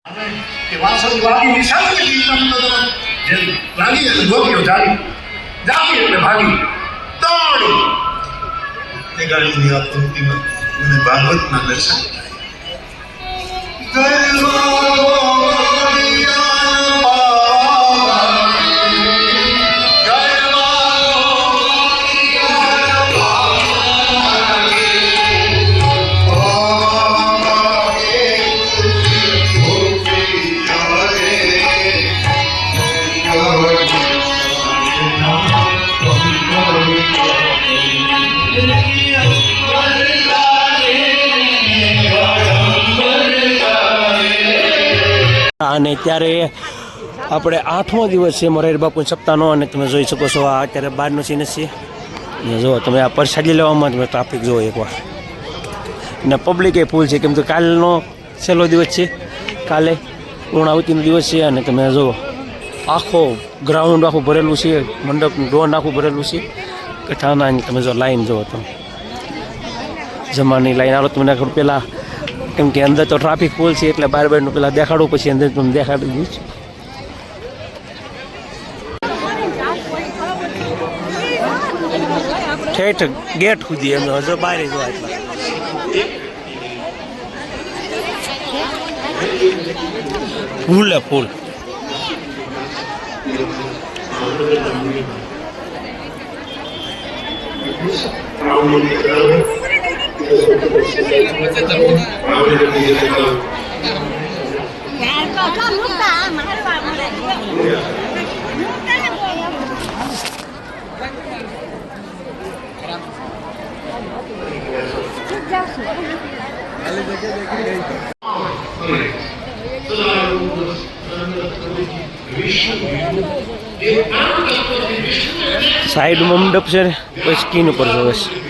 કે વાસળી વાગી સાથે ગીતમ જે લાગી એટલે ગોપીઓ જાગી એટલે ભાગી દોડી એ ગાડીની આ પંક્તિમાં મને ભાગવતના દર્શન અને ત્યારે આપણે 8મો દિવસ છે મોરારી બાપુના સપ્તાહનો અને તમે જોઈ શકો છો આ અત્યારે બહારનો સીન છે ને જો તમે આ પ્રસાદી લેવામાં તમે ટ્રાફિક જુઓ એકવાર ને પબ્લિક એ ફૂલ છે કેમ કે કાલનો છેલ્લો દિવસ છે કાલે પૂર્ણાવતીનો દિવસ છે અને તમે જુઓ આખો ગ્રાઉન્ડ આખું ભરેલું છે મંડપનું ડોન આખું ભરેલું છે કથાના તમે જો લાઈન જુઓ તમે જમવાની લાઈન આવો તમને થોડું પહેલાં કેમ કે અંદર તો ટ્રાફિક ફૂલ છે એટલે બારનું પેલા દેખાડું પછી અંદર તમને દેખાડી દઉં ઠેઠ ગેટ સુધી એમ હજુ બહાર જોવા એટલા ફૂલે ફૂલ સાઈડમાં મંડપ છે ને પછી સ્કીન ઉપર જોવે છે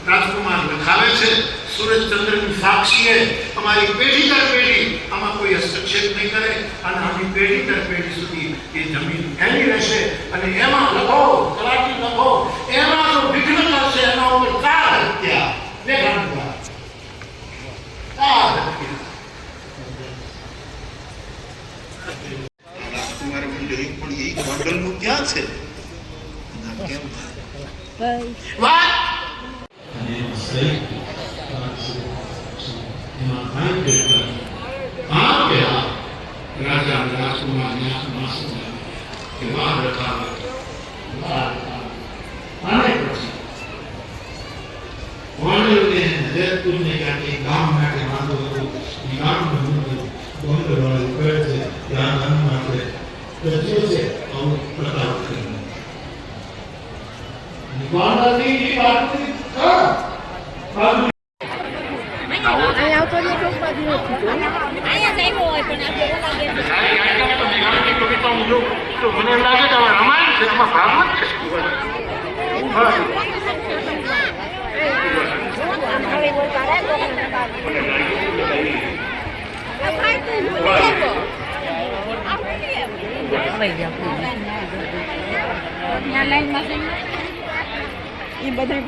રાજકુમાર લખાવે છે સૂરજચંદ્રની સાક્ષીએ અમારી પેઢી દર પેઢી આમાં કોઈ હસ્તક્ષેપ નહીં કરે અને આની પેઢી દર પેઢી સુધી એ જમીન એની રહેશે અને એમાં લખો તલાટી લખો એમાં જો વિઘ્ન કરશે એના ઉપર કાર હત્યા ને ગાંઠવા કાર હત્યા રાજકુમાર મંડળી પણ એ ગોંડલનું ક્યાં છે કેમ વાત राजा राजकुमार ने के बाद रखा आने वाले ने जयपुर ने कहा कि गांव में के मानो गांव में बहुत वाले पेड़ से ध्यान रखना है तो से और प्रताप करना निवाला दी बात हां અહીંયા તો નહીં ચોક બાજુ અહીંયા જઈ હોય પણ આપણે તો મને એમ લાગે કે રામાયણ છે એમાં ભાગવત છે લાઈનમાં એ બધા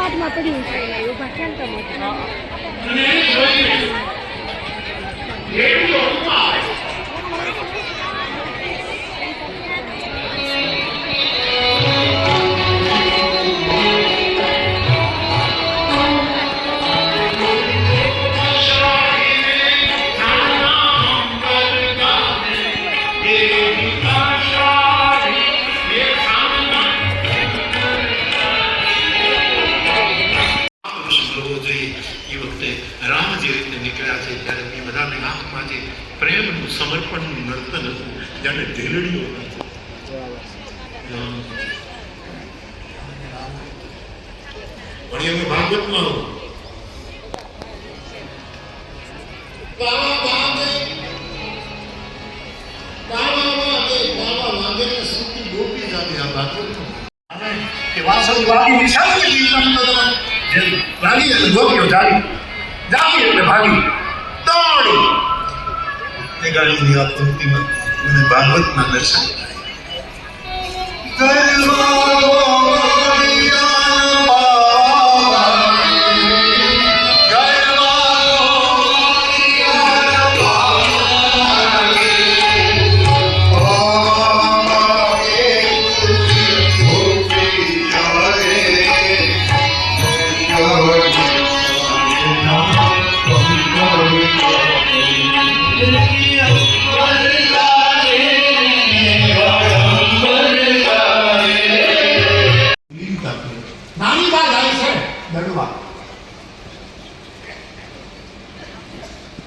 વાટમાં પડ્યું છે ઊભા કેમ તમે અને એને જોઈને રેડિયો ઉપાય રામ જે રીતે નીકળ્યા છે ત્યારે એ બધાની આંખમાં જે પ્રેમનું સમર્પણનું નર્તન હતું જાણે ઢેલડીઓ પણ ભાગવતમાં વાસળી વાગી વિશાળ જીવન ભાગી એટલે ગોપીઓ જાગી એટલે ભાગી દોડી એ ગાડીની વાત પંક્તિમાં મને ભાગવતના દર્શન નાની બા જાય છે દડવા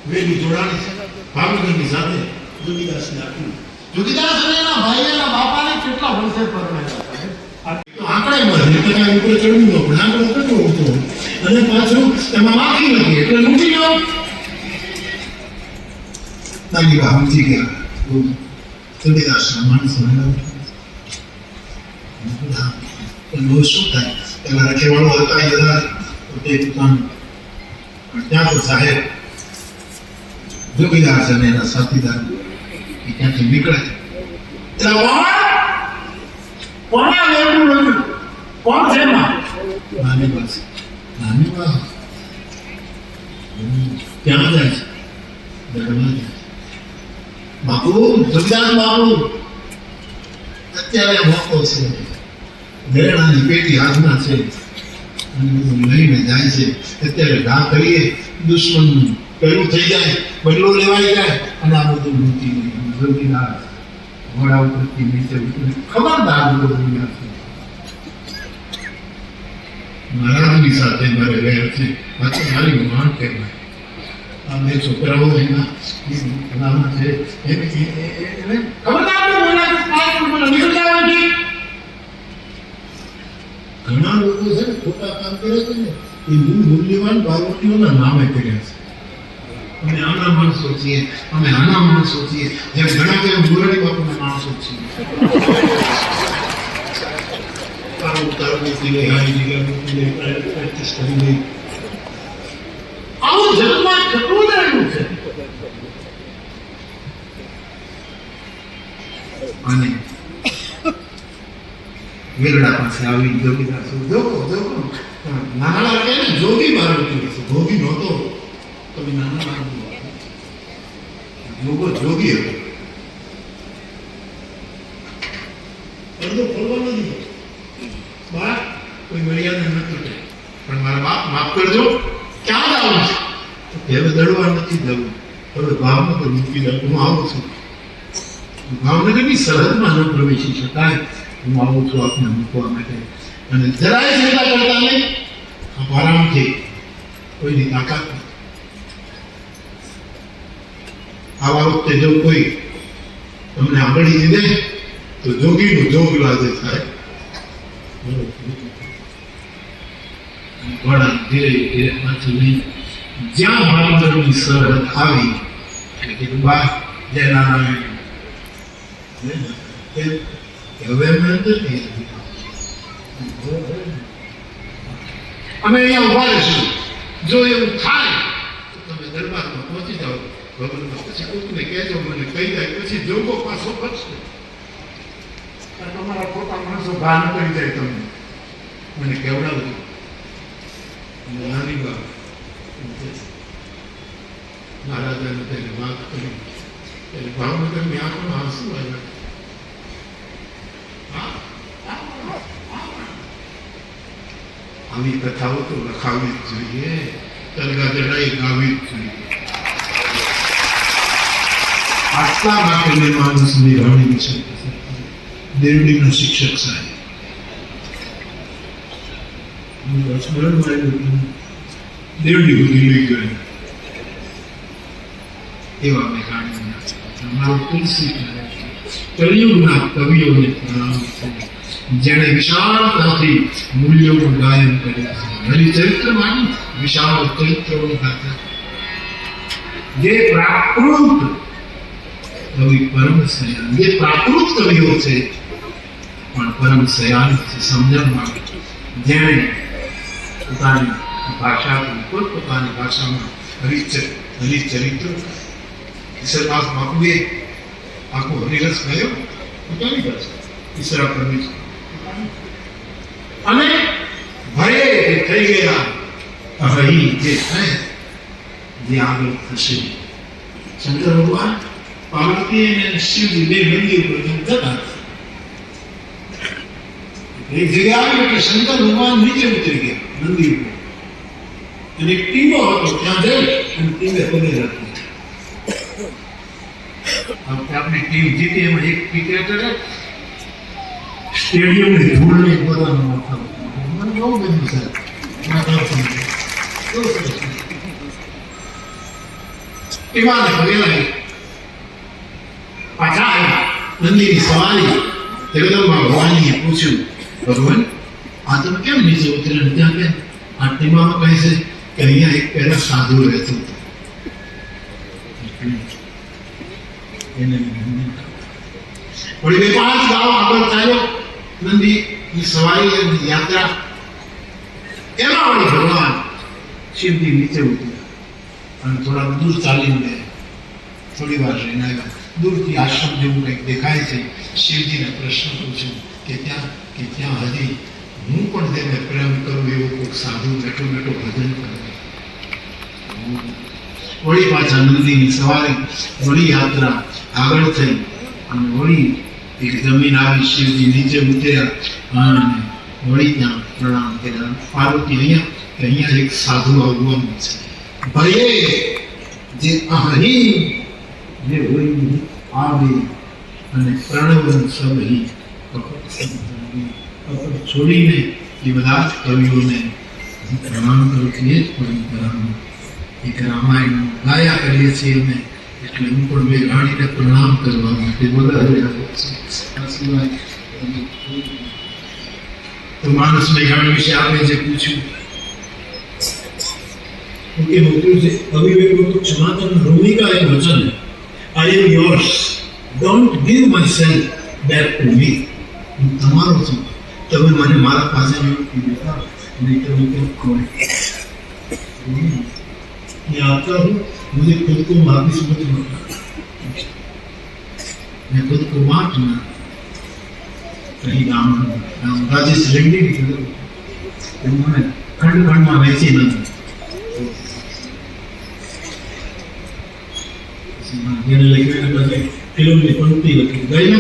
વેલી જોડાણી છે ભાવનગરની સાથે જોગીદાસને આપ્યું જોગીદાસ અને એના ભાઈ એના બાપાને કેટલા વર્ષે પરણાયા આંકડે મળે તો કાંઈ ઉપર ચડવું ન પડે આંકડો કેટલો ઊંચો અને પાછું એમાં માખી નથી એટલે લૂંટી ગયો નાની બા સમજી ગયા જોગીદાસના માણસો પણ શું થાય એના રખેવાળો હતા એ બધા પોતે પોતાનું ત્યાં તો સાહેબ જોગીદાસ અને એના સાથીદાર એ ત્યાંથી નીકળે કોના લેવું નથી કોણ છે નાની બસ નાની બસ ત્યાં જાય છે દરબાર જાય બાપુ જોગીદાસ બાપુ અત્યારે મોકો છે ઘરેણાની પેટી હાથમાં છે અને બધું લઈને જાય છે અત્યારે ઘા કરીએ દુશ્મનનું પેલું થઈ જાય બદલો લેવાઈ જાય અને આ બધું લૂંટી જોગીદાસ ઘોડા ઉપરથી નીચે ઉતરે ખબરદાર બધું છે મારાની સાથે મારે રહે છે પાછું મારી માણ કહેવાય આ બે છોકરાઓ એના છે ખબરદાર નીકળી જવાની ઘણા લોકો છે ને ખોટા કામ કરે છે ને એ મૂલ્યવાન પાર્વતીઓના નામે કર્યા છે અમે આના માણસો છીએ અમે આના માણસો છીએ જેમ ઘણા જેમ મુરળી બાપુના માણસો છીએ પ્રેક્ટિસ કરી ગઈ આવું જગમાં કેટલું રહેલું છે અને વેરડા પાસે આવી જોગીદાસ નાના કે ને જોગી પાર્વતી છે ભોગી નહોતો તમે નાના પાર્વતી જોગી હતો અડધો ખોલવા નથી બા કોઈ મર્યાદા નથી પણ મારા બાપ માફ કરજો ક્યાં જવું છે હવે દડવા નથી જવું હવે ભાવનગર મૂકી દઉં હું આવું છું ભાવનગરની સરહદમાં ન પ્રવેશી શકાય હું આવું છું આપને મૂકવા માટે અને જરાય ચિંતા કરતા નહીં આરામથી કોઈની તાકાત નથી આવા વખતે જો કોઈ તમને આગળી દીધે તો જોગીનું જોગ લાગે થાય ઘોડા ધીરે ધીરે પાછું નહીં જ્યાં ભાવનગરની સરહદ આવી એટલે બા જય નારાયણ હવે અમે અહીંયા ઉભા રહીશું જો એવું થાય તો તમે દરબારમાં પહોંચી જાઓ ભગવાનમાં પછી કોઈને કહેજો મને કહી જાય પછી જોગો પાછો ફરશે તમારા ખોટા માણસો ભાન કરી જાય તમને મને કેવડાવજો આવી કથાઓ તો લખાવી જ જોઈએ, તલગાદડાએ ગાવી જ જોઈએ. આટલા માટે મેં માનસ નિરાણી વિશે દેવડીના શિક્ષક સાહેબ સ્મરણમાં આવ્યું, દેવડી બધી લઈ ગયો એવા મેં ગાડી મારો તુલસી કલિયુગના કવિઓને પ્રણામ છે, જેણે વિશાળતાથી મૂલ્યોનું ગાયન કર્યું છે. હરિચરિત્રમાં વિશાળ ચરિત્રોની ગાથા, જે પ્રાકૃત કવિ પરમ સયાન, જે પ્રાકૃત કવિઓ છે પણ પરમ સયાન છે સમજણમાં, જેણે પોતાની ભાષાથી પોતપોતાની ભાષામાં હરિચરિત્રો ઈશ્વરદાસ બાપુએ આખો હરિરસ ગયો પોતાની ભાષા ઈશ્વરા પરમેશ્વર, અને ભરે થઈ ગયા અહીં જે થાય જે આગળ થશે. શંકર ભગવાન પાર્વતી અને શિવજી બે મંદિર પર જતા એક જગ્યા આવી એટલે શંકર ભગવાન નીચે ઉતરી ગયા મંદિર પર, અને એક ટીમો હતો ત્યાં જઈ અને ટીમે પગે રાખી. આપણી ટીમ જીતી, એમાં એક ક્રિકેટરે સ્ટેડિયમની ધૂળને પોતાનો માથા મને બહુ ગમ્યું સાહેબ. એમાં પગે લાગી પાછા આવ્યા મંદિરની સવારી. જગદંબા ભવાનીએ પૂછ્યું, ભગવાન આ તમે કેમ નીચે ઉતર્યા? ત્યાં કે આ ટીમામાં કહે છે કે અહીંયા એક પહેલા સાધુ રહેતો હતો, એને વળી 2-5 ગામ આગળ ચાલ્યો નંદીની સવારી અને યાત્રા. એમાં વળી ભગવાન શિવજી નીચે ઉતર્યા અને થોડા દૂર ચાલીને ગયા. થોડી વાર રહીને આવ્યા, દૂરથી આશ્રમ જેવું કંઈક દેખાય છે. શિવજીને પ્રશ્ન પૂછ્યો કે ત્યાં હજી હું પણ તેને પ્રેમ કરું એવો કોઈક સાધુ બેઠો બેઠો ભજન કરે. વળી પાછા નંદીની સવારી, વળી યાત્રા આગળ થઈ અને વળી એક જમીન આવી. શિવજી નીચે ઉતર્યા અને વળી ત્યાં પ્રણામ કર્યા. પાર્વતી અહીંયા એક સાધુ આવવાનું છે, ભયે જે અહીં જે હોય આવે અને પ્રણવન સબહી કપટ છોડીને એ બધા જ કવિઓને પ્રણામ કરું છું. એ જ પરંપરામાં એક રામાયણ ગાયા કરીએ છીએ અમે, એટલે હું પણ બે ગાડીને પ્રણામ કરવા માટે બોલાવ્યા છે. આ સિવાય તો માનસ મેઘાણી વિશે આપણે જે પૂછ્યું કે મોકલ્યું છે અવિવેકો તો ક્ષમાતન ભૂમિકા એ વચન, I am yours, don't give myself back to me. હું તમારો છું, તમે મને મારા પાસે દેતા નહીં તો હું કેમ ખોઈ मैं आता हूँ, मुझे खुद को वापिस मत लौटा, मैं खुद को बांटना कहीं राम राजेश रेड्डी की तरह उन्होंने खंड खंड में वैसे न फिल्म में पंक्ति लगी गए ना